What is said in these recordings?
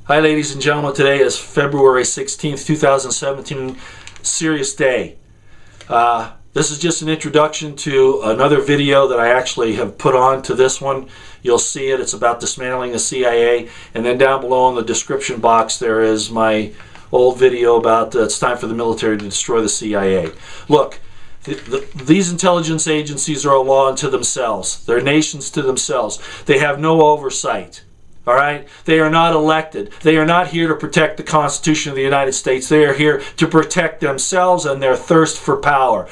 Hi ladies and gentlemen, today is February 16th, 2017, serious day. This is just an introduction to another video that I actually have put on to this one. You'll see it, it's about dismantling the CIA, and then down below in the description box there is my old video about it's time for the military to destroy the CIA. Look, these intelligence agencies are a law unto themselves. They're nations to themselves. They have no oversight. All right? They are not elected. They are not here to protect the Constitution of the United States. They are here to protect themselves and their thirst for power.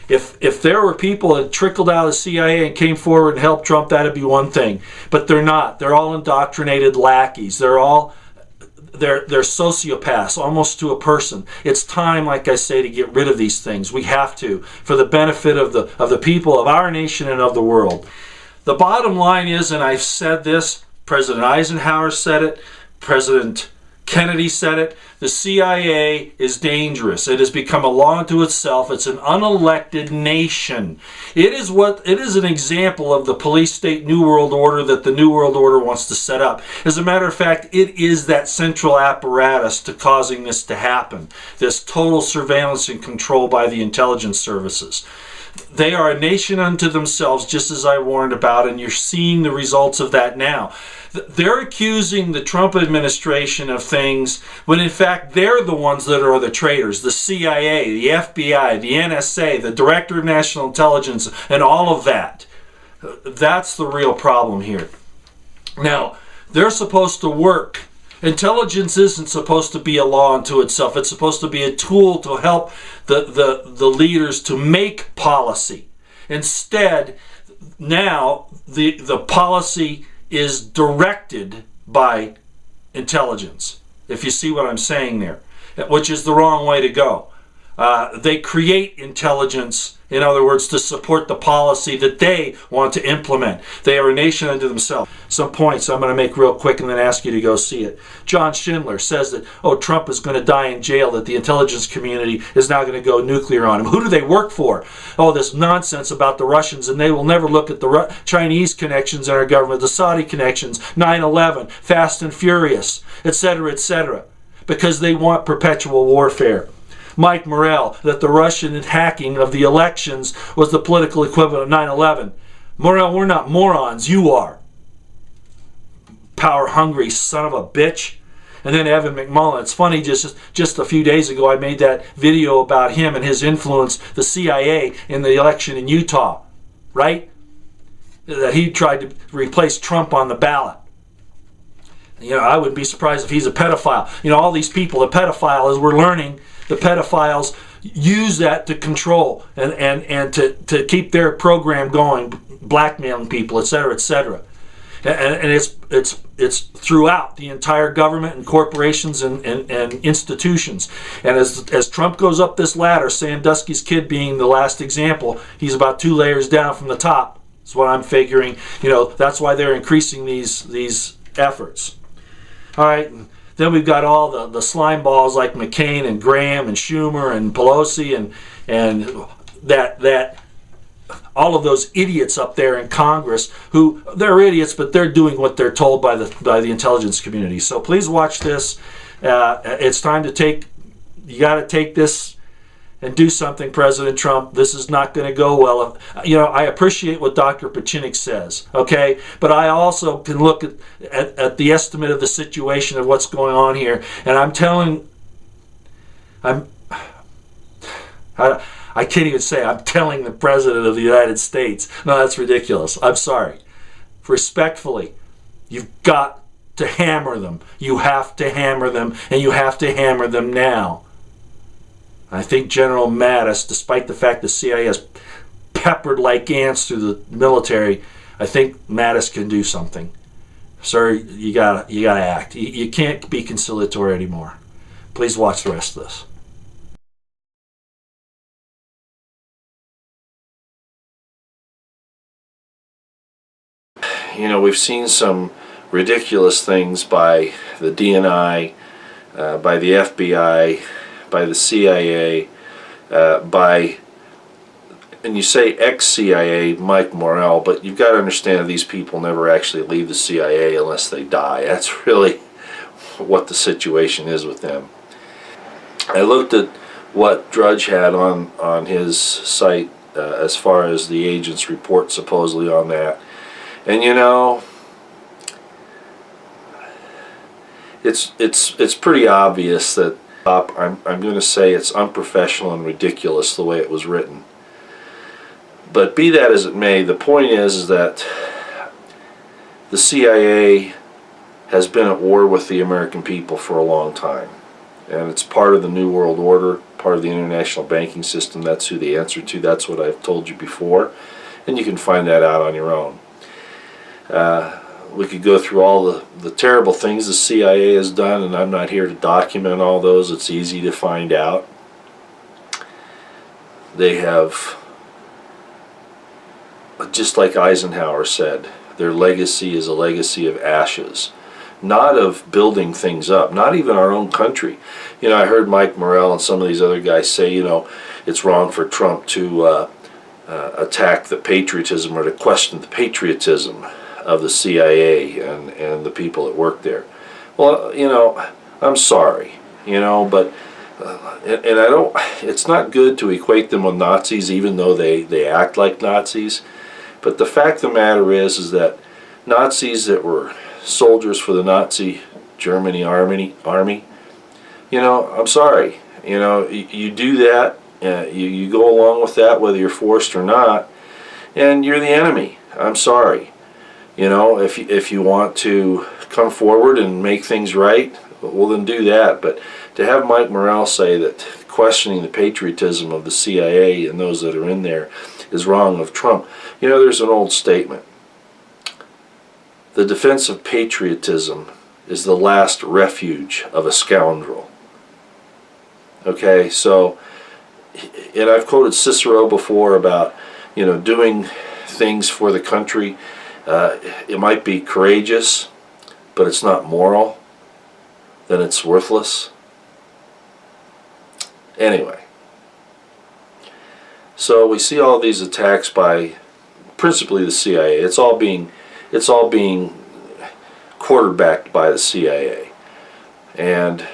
If there were people that trickled out of the CIA and came forward and helped Trump, that'd be one thing. But they're not. They're all indoctrinated lackeys. They're sociopaths, almost to a person. It's time, like I say, to get rid of these things. We have to, for the benefit of the people of our nation and of the world. The bottom line is, and I've said this, President Eisenhower said it, President Kennedy said it, the CIA is dangerous. It has become a law unto itself. It's an unelected nation. It is an example of the police state New World Order that the New World Order wants to set up. As a matter of fact, it is that central apparatus to causing this to happen. This total surveillance and control by the intelligence services. They are a nation unto themselves, just as I warned about, and you're seeing the results of that now. They're accusing the Trump administration of things when in fact they're the ones that are the traitors. The CIA, the FBI, the NSA, the Director of National Intelligence, and all of that. That's the real problem here. Now, they're supposed to work. Intelligence isn't supposed to be a law unto itself. It's supposed to be a tool to help the leaders to make policy. Instead, now the policy is directed by intelligence, if you see what I'm saying there, which is the wrong way to go. They create intelligence, in other words, to support the policy that they want to implement. They are a nation unto themselves. Some points I'm going to make real quick and then ask you to go see it. John Schindler says that, oh, Trump is going to die in jail, that the intelligence community is now going to go nuclear on him. Who do they work for? Oh, this nonsense about the Russians, and they will never look at the Chinese connections in our government, the Saudi connections, 9/11, Fast and Furious, etc., because they want perpetual warfare. Mike Morrell, that the Russian hacking of the elections was the political equivalent of 9/11. Morrell, we're not morons, you are. Power-hungry son of a bitch. And then Evan McMullen. It's funny, just a few days ago I made that video about him and his influence, the CIA, in the election in Utah, right? That he tried to replace Trump on the ballot. You know, I wouldn't be surprised if he's a pedophile. You know, all these people, the pedophile, as we're learning, the pedophiles use that to control and to keep their program going, blackmailing people, etc. And it's throughout the entire government and corporations and institutions. And as Trump goes up this ladder, Sandusky's kid being the last example, he's about 2 layers down from the top. That's what I'm figuring. You know, that's why they're increasing these efforts. All right. Then we've got all the slime balls like McCain and Graham and Schumer and Pelosi and that all of those idiots up there in Congress who they're idiots, but they're doing what they're told by the intelligence community. So please watch this. It's time to you got to take this and do something, President Trump. This is not going to go well. You know, I appreciate what Dr. Pachinik says, okay? But I also can look at the estimate of the situation of what's going on here, and I can't even say I'm telling the President of the United States. No, that's ridiculous. I'm sorry. Respectfully, you've got to hammer them. You have to hammer them, and you have to hammer them now. I think General Mattis, despite the fact the CIA has peppered like ants through the military, I think Mattis can do something. Sir, you gotta act. You can't be conciliatory anymore. Please watch the rest of this. You know, we've seen some ridiculous things by the DNI, by the FBI, by the CIA, and you say ex-CIA Mike Morrell, but you've got to understand these people never actually leave the CIA unless they die. That's really what the situation is with them. I looked at what Drudge had on his site as far as the agent's report supposedly on that, and you know, it's pretty obvious that I'm going to say it's unprofessional and ridiculous the way it was written. But be that as it may, the point is that the CIA has been at war with the American people for a long time. And it's part of the New World Order, part of the international banking system. That's who they answer to. That's what I've told you before. And you can find that out on your own. We could go through all the terrible things the CIA has done, and I'm not here to document all those. It's easy to find out. They have, just like Eisenhower said, their legacy is a legacy of ashes, not of building things up, not even our own country. You know, I heard Mike Morell and some of these other guys say, you know, it's wrong for Trump to attack the patriotism or to question the patriotism of the CIA and the people that work there. Well, you know, I'm sorry, you know, but and I don't, it's not good to equate them with Nazis, even though they act like Nazis. But the fact of the matter is that Nazis that were soldiers for the Nazi Germany army, you know, I'm sorry, you know, you do that, you go along with that whether you're forced or not, and you're the enemy. I'm sorry. You know, if you want to come forward and make things right, well then do that. But to have Mike Morell say that questioning the patriotism of the CIA and those that are in there is wrong of Trump, you know, there's an old statement. The defense of patriotism is the last refuge of a scoundrel. Okay, so, and I've quoted Cicero before about, you know, doing things for the country. It might be courageous, but it's not moral. Then it's worthless. Anyway, so we see all these attacks by principally the CIA. It's all being quarterbacked by the CIA. And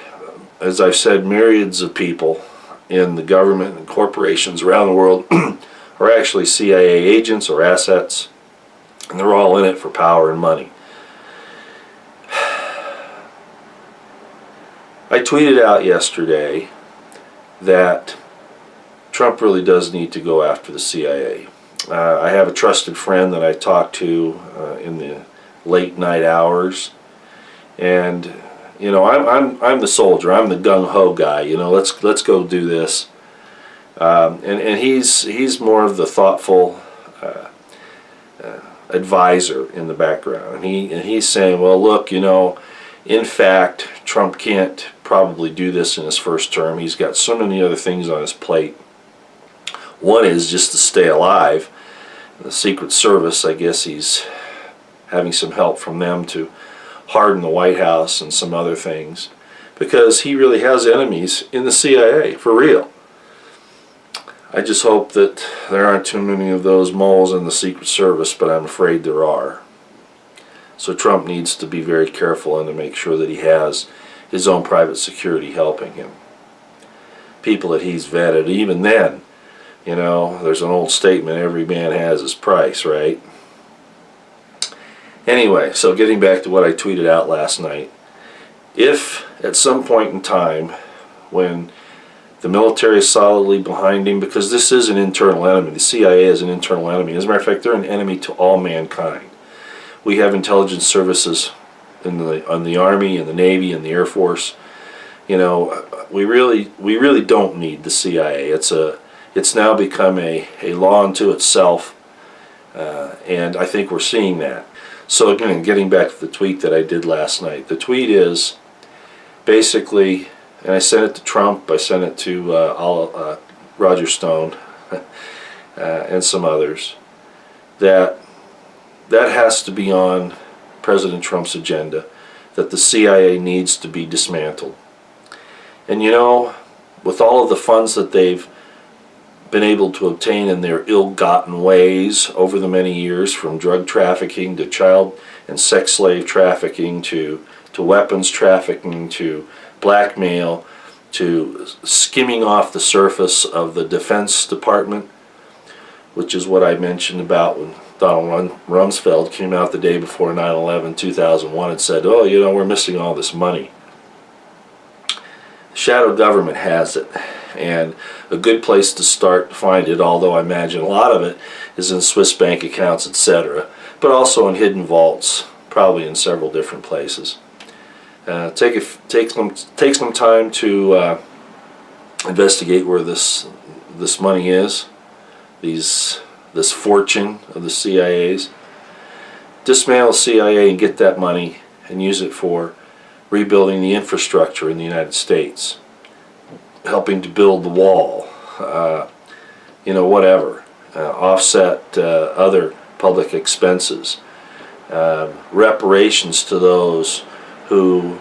as I've said, myriads of people in the government and corporations around the world are actually CIA agents or assets, and they're all in it for power and money. I tweeted out yesterday that Trump really does need to go after the CIA. I have a trusted friend that I talk to in the late night hours, and you know, I'm the soldier. I'm the gung ho guy. You know, let's go do this. And he's more of the thoughtful advisor in the background. And he's saying, well, look, you know, in fact, Trump can't probably do this in his first term. He's got so many other things on his plate. One is just to stay alive. The Secret Service, I guess he's having some help from them to harden the White House and some other things, because he really has enemies in the CIA, for real. I just hope that there aren't too many of those moles in the Secret Service, but I'm afraid there are. So Trump needs to be very careful and to make sure that he has his own private security helping him. People that he's vetted. Even then, you know, there's an old statement, every man has his price, right? Anyway, so getting back to what I tweeted out last night, if at some point in time when the military is solidly behind him, because this is an internal enemy, the CIA is an internal enemy. As a matter of fact, they're an enemy to all mankind. We have intelligence services in the Army and the Navy and the Air Force. You know, we really don't need the CIA. It's now become a law unto itself, and I think we're seeing that. So again, getting back to the tweet that I did last night, the tweet is basically, and I sent it to Trump, I sent it to Roger Stone and some others, that has to be on President Trump's agenda, that the CIA needs to be dismantled. And you know, with all of the funds that they've been able to obtain in their ill-gotten ways over the many years, from drug trafficking to child and sex slave trafficking to to weapons trafficking, to blackmail, to skimming off the surface of the Defense Department, which is what I mentioned about when Donald Rumsfeld came out the day before 9/11, 2001, and said, oh, you know, we're missing all this money. Shadow government has it, and a good place to start to find it, although I imagine a lot of it is in Swiss bank accounts, etc., but also in hidden vaults, probably in several different places. Take some time to investigate where this money is, this fortune of the CIA's. Dismantle the CIA and get that money and use it for rebuilding the infrastructure in the United States, helping to build the wall, you know, whatever, offset other public expenses, reparations to those who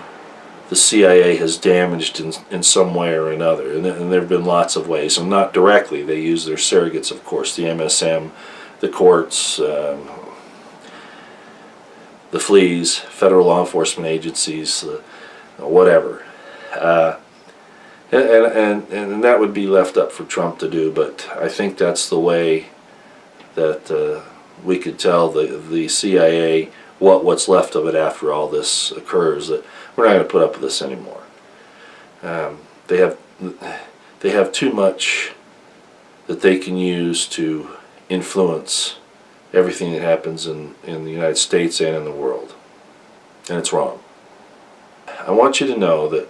the CIA has damaged in some way or another, and there have been lots of ways, and not directly. They use their surrogates, of course, the MSM, the courts, the fleas, federal law enforcement agencies, whatever. And that would be left up for Trump to do, but I think that's the way that we could tell the CIA what's left of it after all this occurs, that we're not going to put up with this anymore. They have too much that they can use to influence everything that happens in the United States and in the world, and it's wrong. I want you to know that,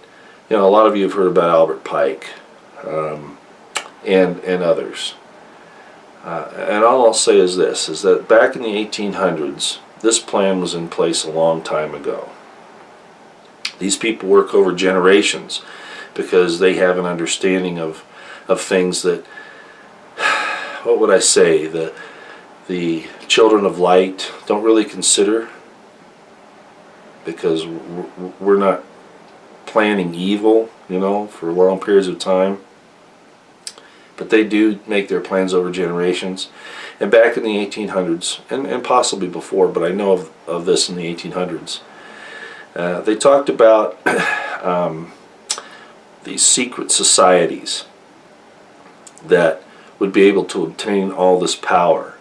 you know, a lot of you have heard about Albert Pike and others, and all I'll say is this: is that back in the 1800s, this plan was in place a long time ago. These people work over generations because they have an understanding of things that, what would I say, the children of light don't really consider, because we're not planning evil, you know, for long periods of time. But they do make their plans over generations. And back in the 1800s, and possibly before, but I know of this in the 1800s, they talked about these secret societies that would be able to obtain all this power.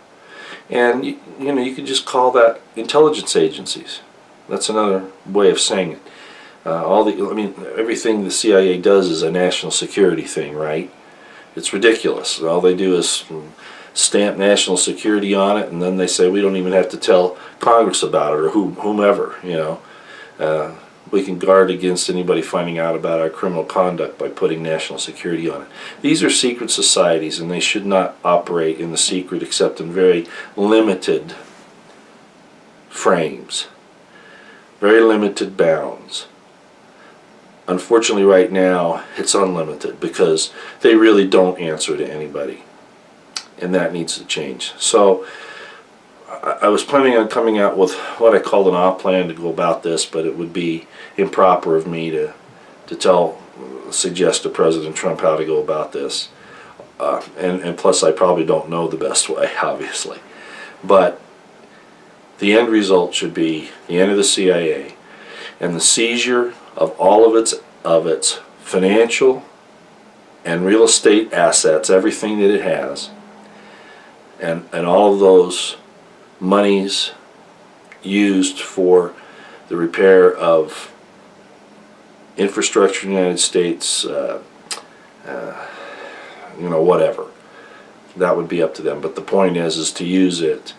And you know, you could just call that intelligence agencies. That's another way of saying it. Everything the CIA does is a national security thing, right? It's ridiculous. All they do is stamp national security on it, and then they say we don't even have to tell Congress about it, or whomever, you know. We can guard against anybody finding out about our criminal conduct by putting national security on it. These are secret societies, and they should not operate in the secret except in very limited frames, very limited bounds. Unfortunately, right now, it's unlimited because they really don't answer to anybody, and that needs to change. So I was planning on coming out with what I called an op plan to go about this, but it would be improper of me to suggest to President Trump how to go about this. And plus, I probably don't know the best way, obviously. But the end result should be the end of the CIA and the seizure of all of its financial and real estate assets, everything that it has, and all of those monies used for the repair of infrastructure in the United States, you know, whatever. That would be up to them. But the point is to use it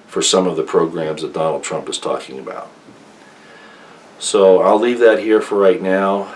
for some of the programs that Donald Trump is talking about. So I'll leave that here for right now.